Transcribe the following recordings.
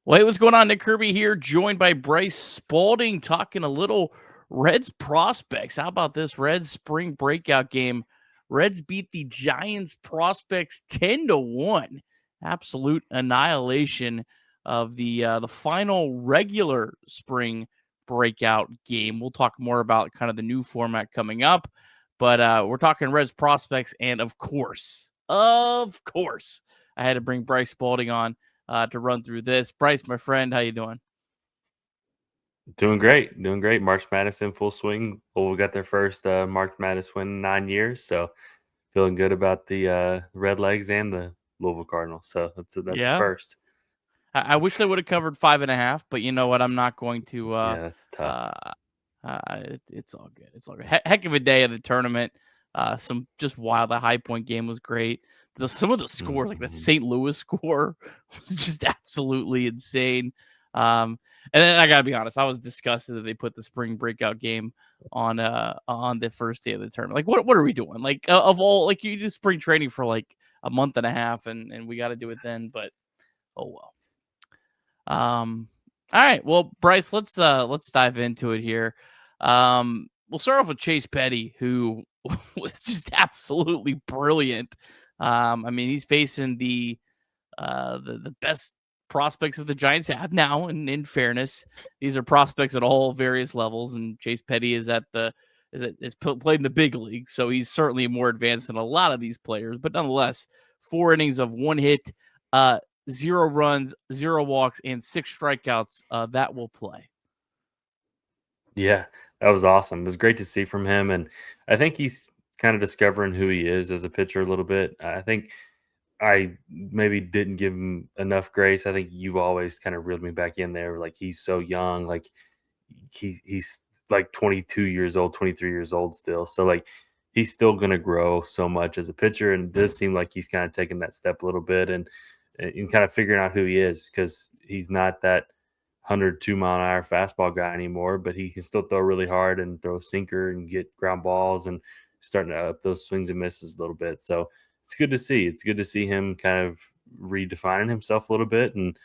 Well, hey, what's going on? Nick Kirby here, joined by Bryce Spalding, talking a little Reds prospects. How about this Reds spring breakout game? Reds beat the Giants prospects 10-1. Absolute annihilation of the final regular spring breakout game. We'll talk more about kind of the new format coming up, but we're talking Reds prospects, and of course, I had to bring Bryce Spalding on to run through this. Bryce, my friend, how you doing? Doing great, doing great. March Madness in full swing. Well, we got their first March Madness win in 9 years, so feeling good about the Red Legs and the Louisville Cardinals. So that's a Yeah, first. I wish they would have covered 5.5, but you know what? I'm not going to. Yeah, that's tough. Uh, it's all good. It's all good. Heck of a day of the tournament. Some just wild. The High Point game was great. Some of the scores, like that Mhm. St. Louis score, was just absolutely insane. Um, and then I gotta be honest, I was disgusted that they put the spring breakout game on the first day of the tournament. Like, what are we doing? Like, of all, like, you do spring training for like a month and a half, and we got to do it then. But oh well. All right. Well, Bryce, let's dive into it here. We'll start off with Chase Petty, who was just absolutely brilliant. I mean, he's facing the best prospects that the Giants have now. And in fairness, these are prospects at all various levels, and Chase Petty is played in the big league, so he's certainly more advanced than a lot of these players. But nonetheless, 4 innings of one hit, uh, 0 runs, 0 walks, and 6 strikeouts. That will play. Yeah, that was awesome. It was great to see from him, and I think he's kind of discovering who he is as a pitcher a little bit. I think I maybe didn't give him enough grace. I think you've always kind of reeled me back in there. Like he's so young. Like he's like 22 years old, 23 years old still. So like he's still going to grow so much as a pitcher, and it does seem like he's kind of taking that step a little bit and kind of figuring out who he is because he's not that 102-mile-an-hour fastball guy anymore, but he can still throw really hard and throw sinker and get ground balls and starting to up those swings and misses a little bit. So it's good to see. It's good to see him kind of redefining himself a little bit. And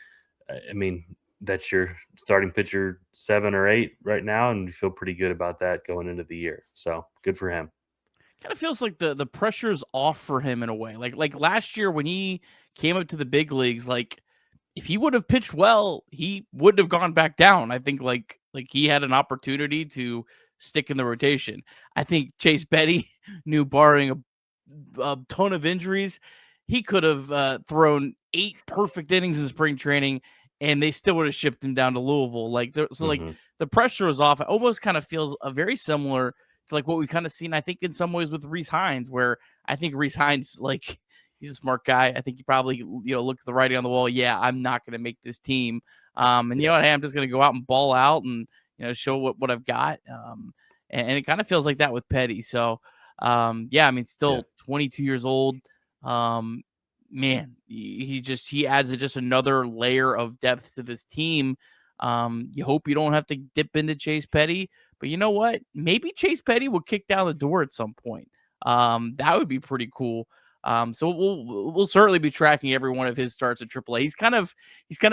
I mean, that's your starting pitcher 7 or 8 right now, and you feel pretty good about that going into the year. So good for him. Kind of feels like the pressure's off for him in a way. Like last year when he came up to the big leagues, like if he would have pitched well, he wouldn't have gone back down. I think like he had an opportunity to stick in the rotation. I think Chase Petty knew, barring a ton of injuries, he could have thrown 8 perfect innings in spring training, and they still would have shipped him down to Louisville. Like Hmm. the pressure was off. It almost kind of feels very similar to like what we've kind of seen, I think, in some ways with Reese Hines, where I think Reese Hines, like, he's a smart guy. I think he probably, looked at the writing on the wall. Yeah, I'm not going to make this team. And you Yeah. know what? Hey, I'm just going to go out and ball out and, show what I've got. And it kind of feels like that with Petty. So, yeah, I mean, Yeah. still 22 years old. Um, Man, he adds just another layer of depth to this team. You hope you don't have to dip into Chase Petty, but you know what? Maybe Chase Petty will kick down the door at some point. That would be pretty cool. So we'll certainly be tracking every one of his starts at AAA. He's kind of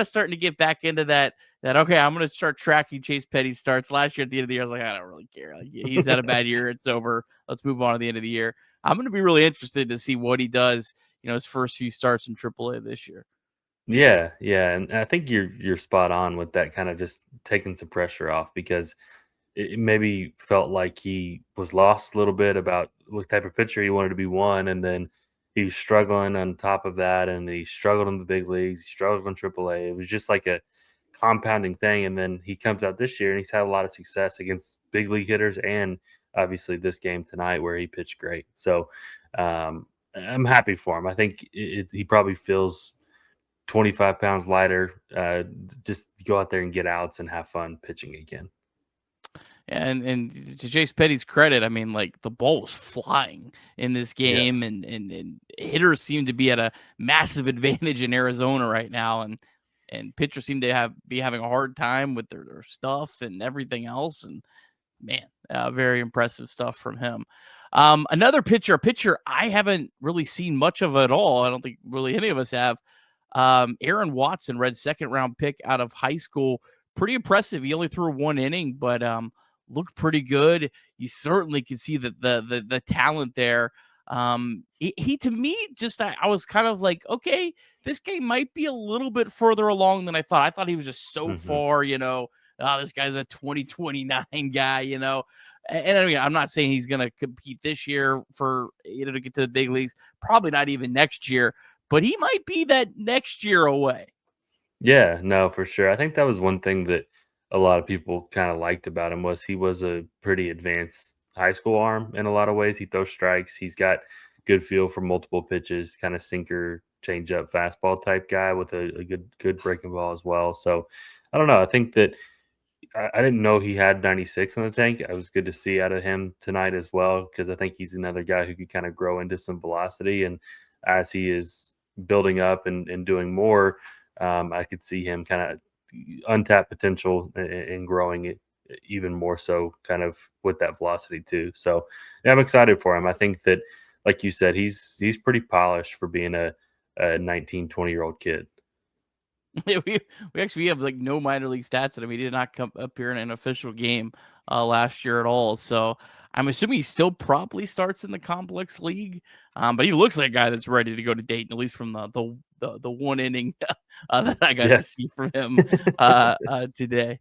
starting to get back into that. Okay, I'm gonna start tracking Chase Petty's starts. Last year at the end of the year, I was like, I don't really care. Like, he's had a bad year. It's over. Let's move on to the end of the year. I'm gonna be really interested to see what he does. His first few starts in AAA this year. Yeah, yeah, and I think you're spot on with that kind of just taking some pressure off because it maybe felt like he was lost a little bit about what type of pitcher he wanted to be one, and then he was struggling on top of that, and he struggled in the big leagues, he struggled in AAA. It was just like a compounding thing, and then he comes out this year and he's had a lot of success against big league hitters, and obviously this game tonight where he pitched great. So I'm happy for him. I think he probably feels 25 pounds lighter. Just go out there and get outs and have fun pitching again. And to Chase Petty's credit, I mean, like, the ball was flying in this Yeah. game, and hitters seem to be at a massive advantage in Arizona right now, and pitchers seem to be having a hard time with their stuff and everything else. And man, very impressive stuff from him. Another pitcher, a pitcher I haven't really seen much of at all. I don't think really any of us have. Aaron Watson, Red's second-round pick out of high school, pretty impressive. He only threw 1 inning, but looked pretty good. You certainly can see the talent there. He to me, just I was kind of like, okay, this game might be a little bit further along than I thought. I thought he was just so Mhm. far, oh, this guy's a 2029 guy, And I mean, I'm not saying he's going to compete this year for, to get to the big leagues, probably not even next year, but he might be that next year away. Yeah, no, for sure. I think that was one thing that a lot of people kind of liked about him was he was a pretty advanced high school arm in a lot of ways. He throws strikes. He's got good feel for multiple pitches, kind of sinker, change up, fastball type guy with a good breaking ball as well. So I don't know. I think that I didn't know he had 96 in the tank. It was good to see out of him tonight as well because I think he's another guy who could kind of grow into some velocity. And as he is building up and doing more, I could see him kind of untapped potential and growing it even more so, kind of with that velocity too. So yeah, I'm excited for him. I think that, like you said, he's pretty polished for being a 19, 20-year-old kid. Yeah, we have like no minor league stats that him. He did not come appear in an official game last year at all. So I'm assuming he still probably starts in the complex league. But he looks like a guy that's ready to go to Dayton, at least from the 1 inning that I got Yeah. to see from him today.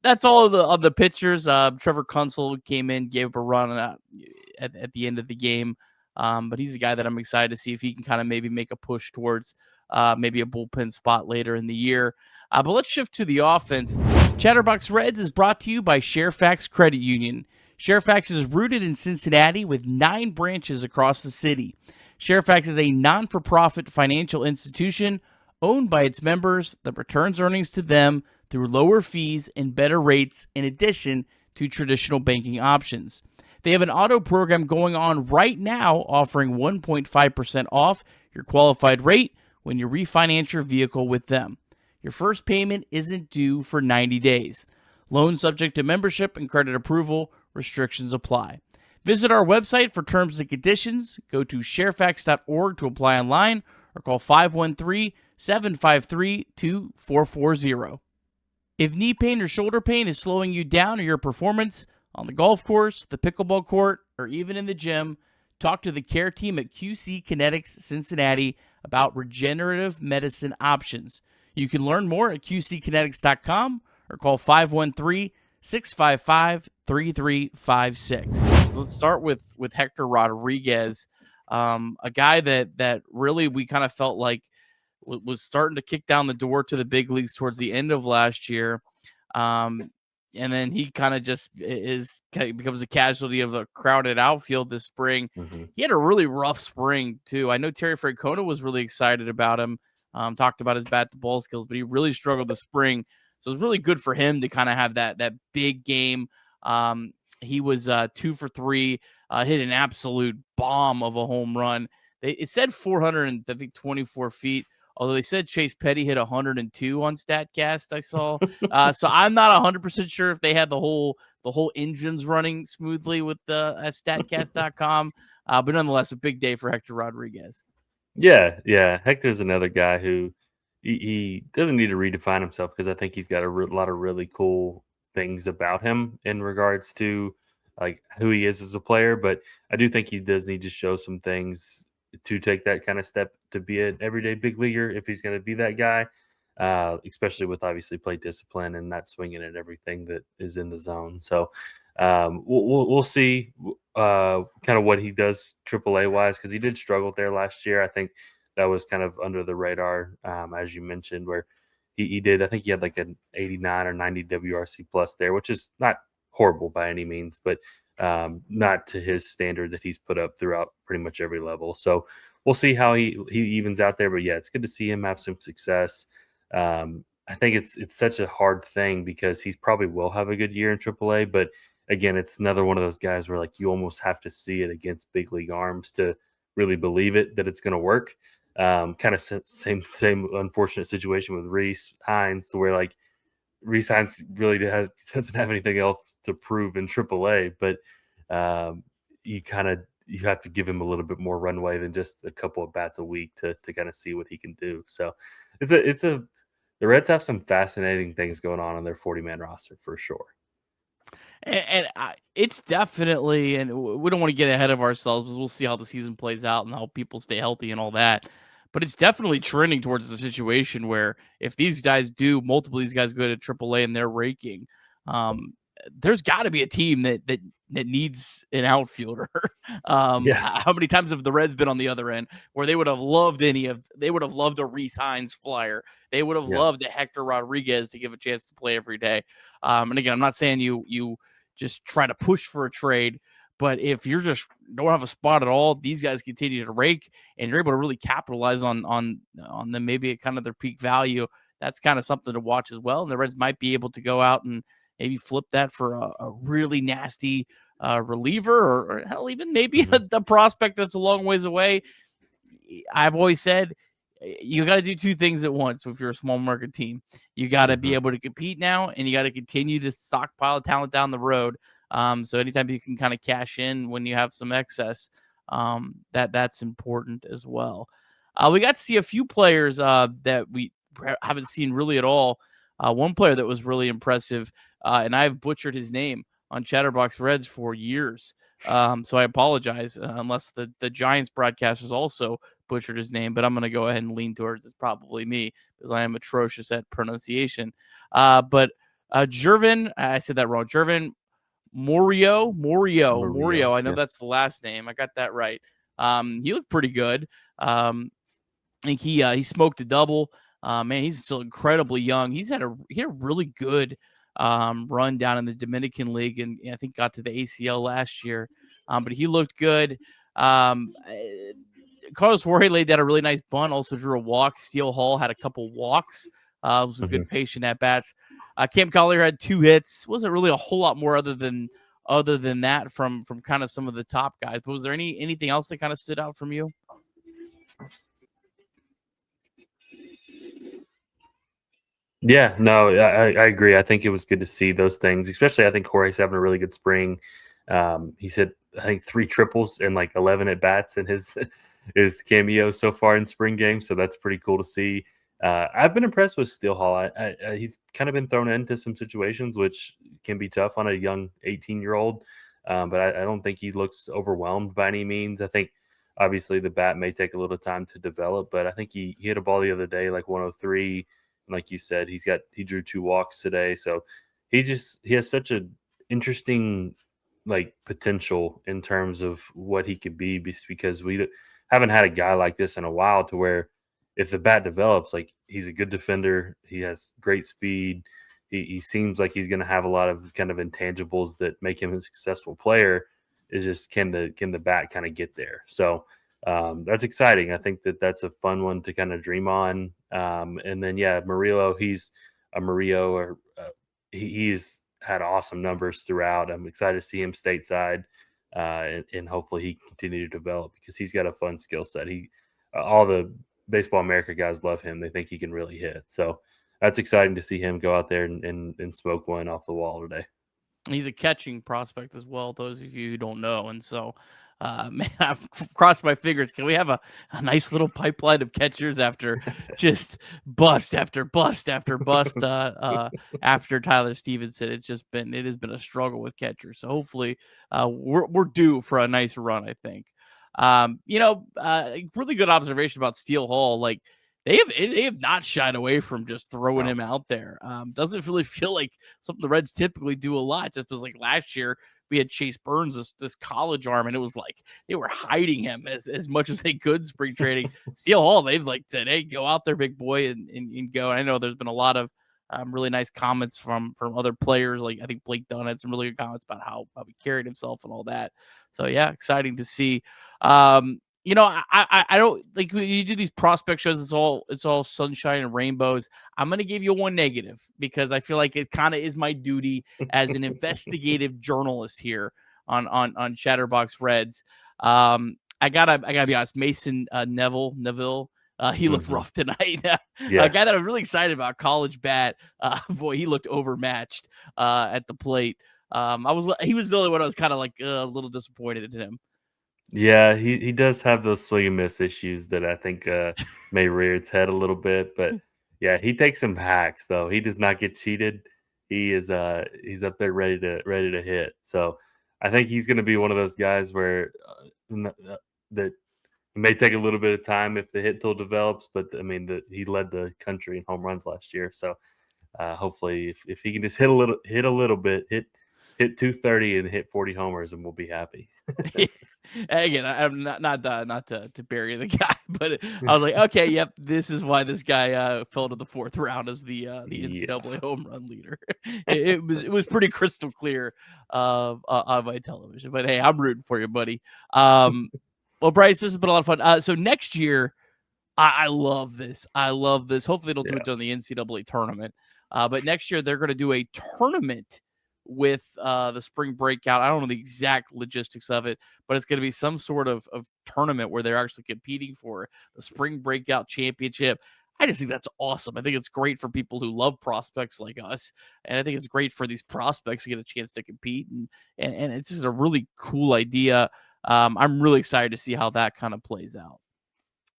That's all of the pitchers. Trevor Kunsel came in, gave up a run at the end of the game. But he's a guy that I'm excited to see if he can kind of maybe make a push towards maybe a bullpen spot later in the year. But let's shift to the offense. Chatterbox Reds is brought to you by Sharefax Credit Union. Sharefax is rooted in Cincinnati with 9 branches across the city. Sharefax is a non-for-profit financial institution owned by its members that returns earnings to them through lower fees and better rates in addition to traditional banking options. They have an auto program going on right now offering 1.5% off your qualified rate when you refinance your vehicle with them. Your first payment isn't due for 90 days. Loan subject to membership and credit approval. Restrictions apply. Visit our website for terms and conditions. Go to sharefax.org to apply online or call 513-753-2440. If knee pain or shoulder pain is slowing you down or your performance on the golf course, the pickleball court, or even in the gym, talk to the care team at QC Kinetics Cincinnati about regenerative medicine options. You can learn more at qckinetics.com or call 513-655-3356. Let's start with Hector Rodriguez, a guy that really we kind of felt like was starting to kick down the door to the big leagues towards the end of last year. Um, and then he kind of just becomes a casualty of a crowded outfield this spring. Hmm. He had a really rough spring too. I know Terry Francona was really excited about him, talked about his bat to ball skills, but he really struggled this spring. So it's really good for him to kind of have that big game. He was 2 for 3, hit an absolute bomb of a home run. It said 424 feet. Although they said Chase Petty hit 102 on Statcast, I saw. So I'm not 100% sure if they had the whole engines running smoothly with the at Statcast.com. But nonetheless, a big day for Hector Rodriguez. Yeah, yeah. Hector's another guy who he doesn't need to redefine himself because I think he's got a lot of really cool things about him in regards to like who he is as a player. But I do think he does need to show some things to take that kind of step to be an everyday big leaguer if he's going to be that guy. Especially with obviously play discipline and not swinging at everything that is in the zone. So we'll see kind of what he does AAA wise because he did struggle there last year. I think that was kind of under the radar, as you mentioned, where he did. I think he had like an 89 or 90 WRC plus there, which is not horrible by any means, but not to his standard that he's put up throughout pretty much every level. So we'll see how he evens out there. But yeah, it's good to see him have some success. I think it's such a hard thing because he probably will have a good year in AAA, but again, it's another one of those guys where like you almost have to see it against big league arms to really believe it that it's going to work. Kind of same unfortunate situation with Reese Hines, to where like Reese Hines really doesn't have anything else to prove in AAA, but you kind of you have to give him a little bit more runway than just a couple of bats a week to kind of see what he can do. So it's a the Reds have some fascinating things going on their 40-man roster for sure. It's definitely, and we don't want to get ahead of ourselves, but we'll see how the season plays out and how people stay healthy and all that. But it's definitely trending towards the situation where if these guys do, multiple of these guys go to AAA in their ranking, um, there's got to be a team that needs an outfielder. Yeah, How many times have the Reds been on the other end where they would have loved they would have loved a re-signs flyer. They would have yeah, loved a Hector Rodriguez to give a chance to play every day. And again, I'm not saying you just try to push for a trade. But if you're just don't have a spot at all, these guys continue to rake, and you're able to really capitalize on them maybe at kind of their peak value. That's kind of something to watch as well. And the Reds might be able to go out and maybe flip that for a really nasty reliever, or hell, even maybe hmm the prospect that's a long ways away. I've always said you got to do two things at once if you're a small market team. You got to be hmm able to compete now, and you got to continue to stockpile talent down the road. So anytime you can kind of cash in when you have some excess, that's important as well. We got to see a few players that we haven't seen really at all. One player that was really impressive, and I've butchered his name on Chatterbox Reds for years. So I apologize unless the Giants broadcasters also butchered his name, but I'm going to go ahead and lean towards it's probably me because I am atrocious at pronunciation. But Jervin, I said that wrong. Jervin Morio. Murillo. I know Yeah. that's the last name. I got that right. He looked pretty good. I think he smoked a double. Man, he's still incredibly young. He had a really good run down in the Dominican League, and I think got to the ACL last year. But he looked good. Um, eh, Carlos Jorge laid down a really nice bunt. Also drew a walk. Steele Hall had a couple walks. Was a hmm good patient at bats. Cam Collier had 2 hits. Wasn't really a whole lot more other than that from kind of some of the top guys. But was there anything else that kind of stood out from you? Yeah, no, I agree. I think it was good to see those things, especially I think Jorge's having a really good spring. He's hit I think 3 triples and like 11 at bats in his his cameo so far in spring games, so that's pretty cool to see. I've been impressed with Steel Hall. He's kind of been thrown into some situations which can be tough on a young 18-year-old, but I don't think he looks overwhelmed by any means. I think obviously the bat may take a little time to develop, but I think he hit a ball the other day like 103. Like you said, he drew 2 walks today, so he has such a interesting like potential in terms of what he could be, because haven't had a guy like this in a while, to where if the bat develops, like he's a good defender, he has great speed, he seems like he's going to have a lot of kind of intangibles that make him a successful player. Is just can the bat kind of get there? So that's exciting. I think that's a fun one to kind of dream on. And then yeah, Murillo, he's a Murillo, or he's had awesome numbers throughout. I'm excited to see him stateside, and hopefully he can continue to develop because he's got a fun skill set. All the Baseball America guys love him. They think he can really hit. So that's exciting to see him go out there and smoke one off the wall today. He's a catching prospect as well, those of you who don't know. And so, man, I've crossed my fingers. Can we have a nice little pipeline of catchers after just bust after bust after bust after Tyler Stevenson? It has been a struggle with catchers. So hopefully we're due for a nice run, I think. Really good observation about Steele Hall. Like they have not shied away from just throwing No. him out there. Doesn't really feel like something the Reds typically do a lot. Just because like last year we had Chase Burns, this college arm, and it was like they were hiding him as much as they could spring trading. Steele Hall, they've like said, hey, go out there, big boy, and go. And I know there's been a lot of really nice comments from other players. Like I think Blake Dunn had some really good comments about how he carried himself and all that. So yeah, exciting to see. I don't like when you do these prospect shows. It's all sunshine and rainbows. I'm gonna give you one negative because I feel like it kind of is my duty as an investigative journalist here on Chatterbox Reds. I gotta be honest. Mason Neville. He looked hmm rough tonight. A Yeah. guy that I was really excited about, college bat. Boy, he looked overmatched at the plate. He was the only one I was kind of like a little disappointed in him. Yeah, he does have those swing and miss issues that I think, may rear its head a little bit, but, yeah, he takes some hacks, though. He does not get cheated. He's up there ready to hit, so I think he's gonna be one of those guys where, that it may take a little bit of time if the hit tool develops, but, I mean, he led the country in home runs last year, so, hopefully, if he can just hit a little bit, hit 230 and hit 40 homers, and we'll be happy. Again, I'm not to bury the guy, but I was like, okay, yep, this is why this guy fell to the fourth round as the NCAA Yeah. home run leader. It was pretty crystal clear on my television. But hey, I'm rooting for you, buddy. Um, well, Bryce, this has been a lot of fun. So next year, I love this. I love this. Hopefully, they don't do it Yeah. during the NCAA tournament. But next year, they're going to do a tournament with the Spring Breakout. I don't know the exact logistics of it, but it's going to be some sort of tournament where they're actually competing for the Spring Breakout Championship. I just think that's awesome. I think it's great for people who love prospects like us, and I think it's great for these prospects to get a chance to compete. And it's just a really cool idea. I'm really excited to see how that kind of plays out.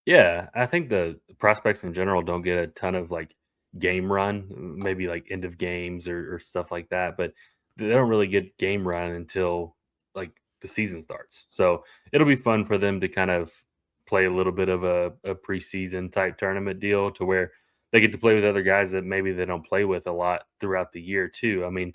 Yeah, I think the prospects in general don't get a ton of like game run, maybe like end of games or stuff like that, but they don't really get game run until like the season starts. So it'll be fun for them to kind of play a little bit of a preseason type tournament deal to where they get to play with other guys that maybe they don't play with a lot throughout the year too. I mean,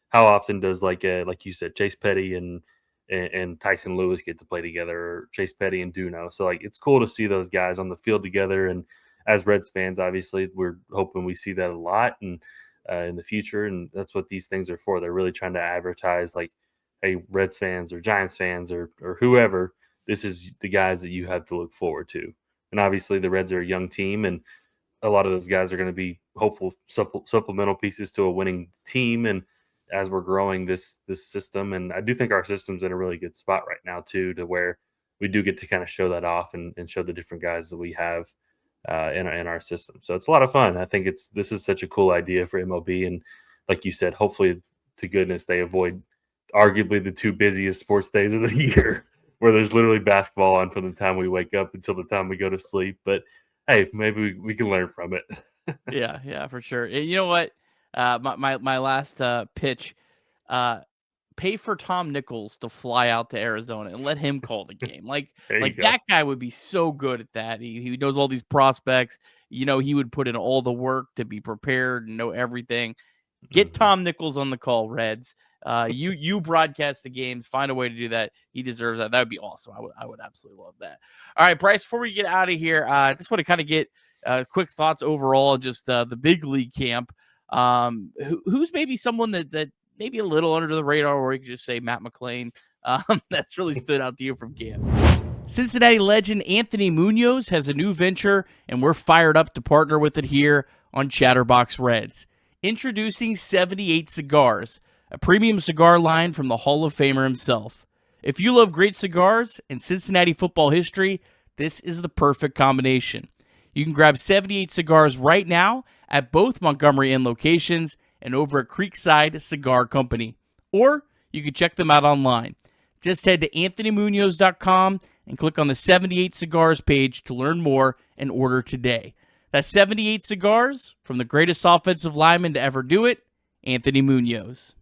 how often does like you said, Chase Petty and Tyson Lewis get to play together, or Chase Petty and Duno? So like it's cool to see those guys on the field together. And as Reds fans, obviously, we're hoping we see that a lot and in the future. And that's what these things are for. They're really trying to advertise like, hey, Reds fans or Giants fans or whoever, this is the guys that you have to look forward to. And obviously, the Reds are a young team, and a lot of those guys are going to be hopeful supplemental pieces to a winning team. And as we're growing this system, and I do think our system's in a really good spot right now too, to where we do get to kind of show that off and show the different guys that we have in our system. So it's a lot of fun. I think this is such a cool idea for MLB, and like you said, hopefully to goodness they avoid arguably the two busiest sports days of the year, where there's literally basketball on from the time we wake up until the time we go to sleep. But hey, maybe we can learn from it. Yeah, yeah, for sure. And you know what? My last pitch, uh, pay for Tom Nichols to fly out to Arizona and let him call the game. Like There you like go. that guy would be so good at that. He knows all these prospects. He would put in all the work to be prepared and know everything. Get Mhm. Tom Nichols on the call, Reds. You broadcast the games. Find a way to do that. He deserves that. That would be awesome. I would absolutely love that. All right, Bryce. Before we get out of here, I just want to kind of get quick thoughts overall, just the big league camp. Who's maybe someone that maybe a little under the radar, or you could just say Matt McClain. That's really stood out to you from camp. Cincinnati legend Anthony Munoz has a new venture, and we're fired up to partner with it here on Chatterbox Reds. Introducing 78 Cigars, a premium cigar line from the Hall of Famer himself. If you love great cigars and Cincinnati football history, this is the perfect combination. You can grab 78 cigars right now at both Montgomery Inn locations and over at Creekside Cigar Company. Or you can check them out online. Just head to anthonymunoz.com and click on the 78 Cigars page to learn more and order today. That's 78 Cigars from the greatest offensive lineman to ever do it, Anthony Munoz.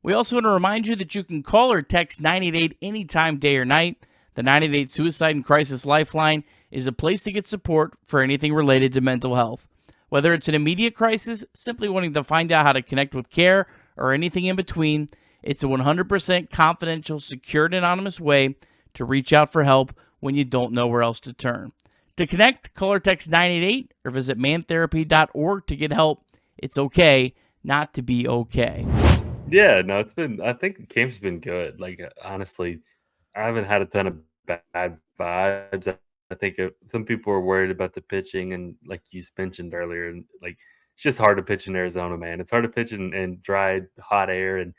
We also want to remind you that you can call or text 988 anytime, day or night. The 988 Suicide and Crisis Lifeline is a place to get support for anything related to mental health. Whether it's an immediate crisis, simply wanting to find out how to connect with care, or anything in between, it's a 100% confidential, secured, anonymous way to reach out for help when you don't know where else to turn. To connect, call or text 988 or visit mantherapy.org to get help. It's okay not to be okay. Yeah, no, I think the camp's been good. Like, honestly, I haven't had a ton of bad vibes. I think some people are worried about the pitching, and like you mentioned earlier, and like it's just hard to pitch in Arizona, man. It's hard to pitch in dry, hot air, and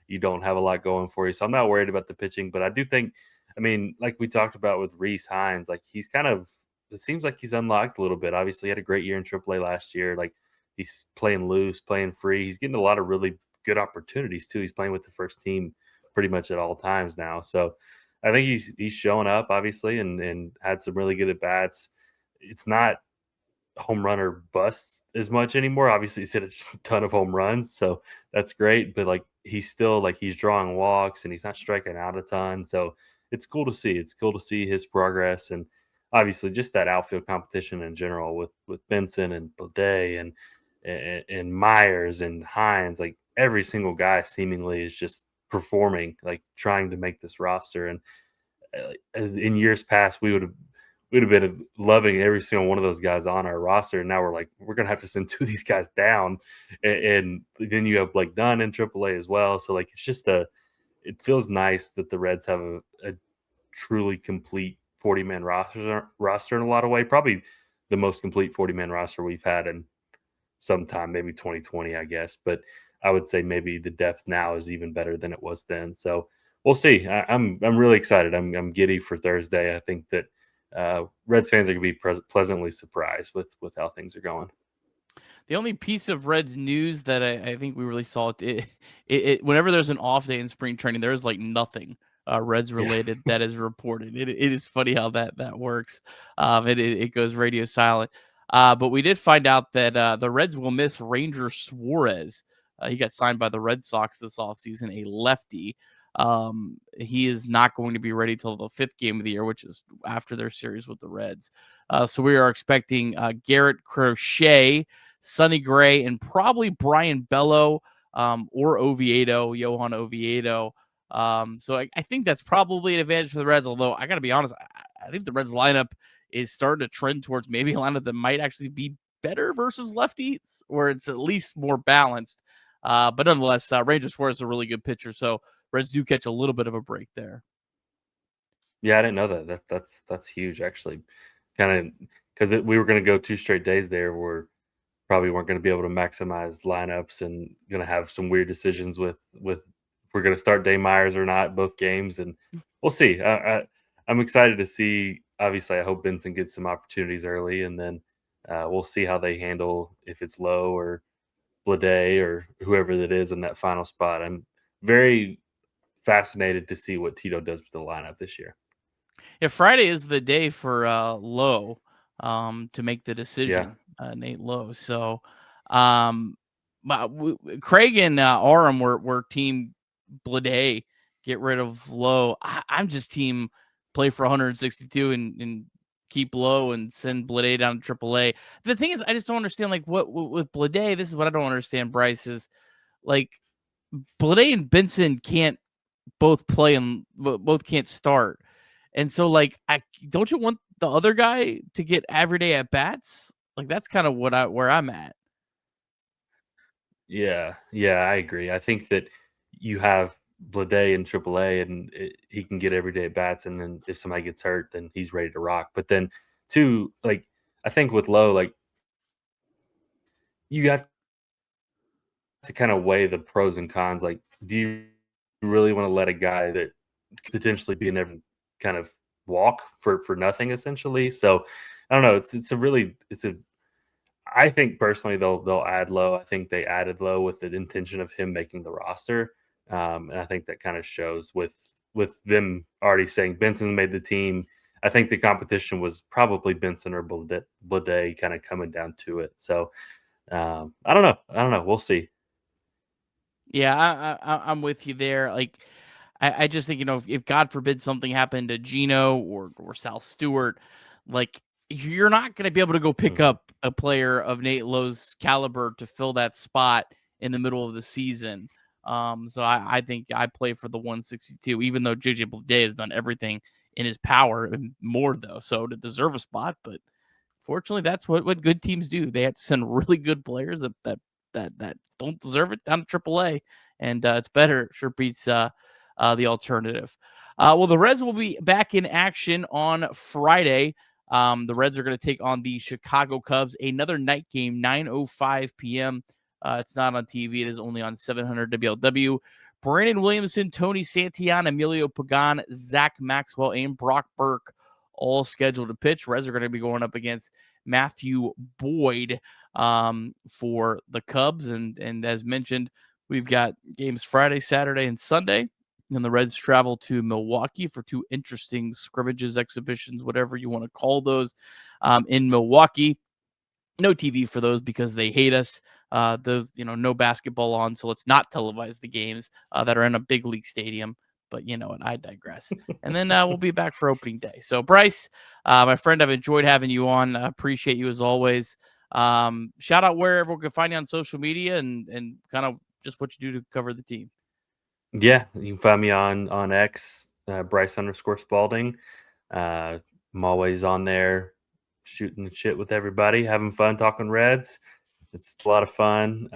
you don't have a lot going for you. So I'm not worried about the pitching, but I do think, I mean, like we talked about with Reese Hines, like he's kind of, it seems like he's unlocked a little bit. Obviously, he had a great year in AAA last year. Like he's playing loose, playing free. He's getting a lot of really good opportunities too. He's playing with the first team pretty much at all times now. So I think he's showing up obviously and had some really good at bats. It's not home run or bust as much anymore. Obviously, he's hit a ton of home runs, so that's great. But like he's still like he's drawing walks and he's not striking out a ton. So it's cool to see. It's cool to see his progress and obviously just that outfield competition in general with Benson and Bleday and Myers and Hines. Like every single guy seemingly is just performing, like trying to make this roster. And as in years past, we'd have been loving every single one of those guys on our roster. And now we're like, we're gonna have to send two of these guys down, and then you have Blake Dunn in AAA as well. So like, it's just it feels nice that the Reds have a truly complete 40-man roster in a lot of way. Probably the most complete 40-man roster we've had in some time, maybe 2020, I guess. But I would say maybe the depth now is even better than it was then. So we'll see. I'm really excited. I'm giddy for Thursday. I think that Reds fans are going to be pleasantly surprised with how things are going. The only piece of Reds news that I think we really saw whenever there's an off day in spring training, there is like nothing Reds Yeah. related that is reported. It is funny how that works. It goes radio silent. But we did find out that the Reds will miss Ranger Suarez. He got signed by the Red Sox this offseason, a lefty. He is not going to be ready till the 5th game of the year, which is after their series with the Reds. So we are expecting Garrett Crochet, Sonny Gray, and probably Brian Bello or Oviedo, Johan Oviedo. So I think that's probably an advantage for the Reds, although I got to be honest, I think the Reds lineup is starting to trend towards maybe a lineup that might actually be better versus lefties, or it's at least more balanced. But nonetheless, Ranger Suarez is a really good pitcher, so Reds do catch a little bit of a break there. Yeah, I didn't know that. That's huge actually. Kind of because we were going to go 2 straight days there where probably weren't going to be able to maximize lineups and going to have some weird decisions with if we're going to start Day Myers or not both games, and we'll see. I'm excited to see. Obviously, I hope Benson gets some opportunities early, and then we'll see how they handle if it's Lowe or Blade or whoever that is in that final spot. I'm very fascinated to see what Tito does with the lineup this year. Yeah, Friday is the day for Lowe to make the Yeah, decision, Nate Lowe. So, um, Craig and Aram were team Blade, get rid of Lowe. I'm just team play for 162 and keep Lowe and send Blade down to AAA. The thing is, I just don't understand like what with Blade. This is what I don't understand. Bryce is like Blade and Benson can't both play and both can't start. And so like I don't you want the other guy to get everyday at bats? Like that's kind of where I'm at. yeah, I agree. I think that you have Blade in AAA, and he can get everyday at bats, and then if somebody gets hurt, then he's ready to rock. But then, two, like I think with Lowe, like you have to kind of weigh the pros and cons. Like, do you really want to let a guy that could potentially be in every kind of walk for nothing essentially? So I don't know. It's a I think personally they'll add Low. I think they added Low with the intention of him making the roster, and I think that kind of shows with them already saying Benson made the team. I think the competition was probably Benson or Blade kind of coming down to it. So I don't know. I don't know. We'll see. Yeah, I'm with you there. Like I just think, if God forbid something happened to Gino or Sal Stewart, like you're not going to be able to go pick Mhm. up a player of Nate Lowe's caliber to fill that spot in the middle of the season. So I think I play for the 162, even though JJ Bleday has done everything in his power and more though, so to deserve a spot. But fortunately, that's what good teams do. They have to send really good players that don't deserve it down to AAA, and it's better. It sure beats the alternative. Well, the Reds will be back in action on Friday. The Reds are going to take on the Chicago Cubs. Another night game, 9:05 p.m. It's not on TV. It is only on 700 WLW. Brandon Williamson, Tony Santillan, Emilio Pagan, Zach Maxwell, and Brock Burke all scheduled to pitch. Reds are going to be going up against Matthew Boyd for the Cubs. And as mentioned, we've got games Friday, Saturday, and Sunday. And the Reds travel to Milwaukee for 2 interesting scrimmages, exhibitions, whatever you want to call those, in Milwaukee. No TV for those because they hate us. Those, no basketball on, so let's not televise the games that are in a big league stadium. But you know what? I digress. And then we'll be back for opening day. So, Bryce, my friend, I've enjoyed having you on. I appreciate you as always. Shout out where everyone can find you on social media and kind of just what you do to cover the team. Yeah, you can find me on X, Bryce_Spalding. I'm always on there shooting the shit with everybody, having fun talking Reds. It's a lot of fun.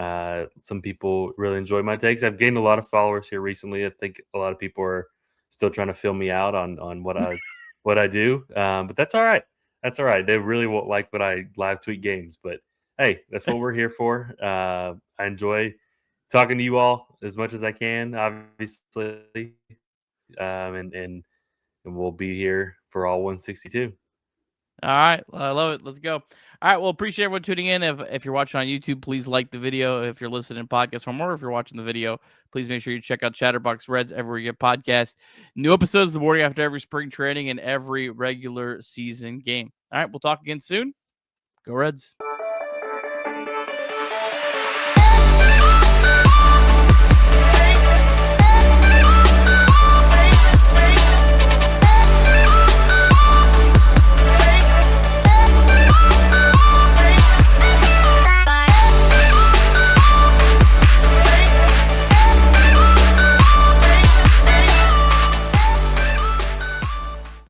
Some people really enjoy my takes. I've gained a lot of followers here recently. I think a lot of people are still trying to fill me out on what I do, but that's all right. That's all right. They really won't like when I live tweet games, but hey, that's what we're here for. I enjoy talking to you all as much as I can, obviously, and we'll be here for all 162. All right. I love it. Let's go. All right. Well, appreciate everyone tuning in. If you're watching on YouTube, please like the video. If you're listening to podcast form, or if you're watching the video, please make sure you check out Chatterbox Reds everywhere you get podcasts. New episodes the morning after every spring training and every regular season game. All right. We'll talk again soon. Go Reds.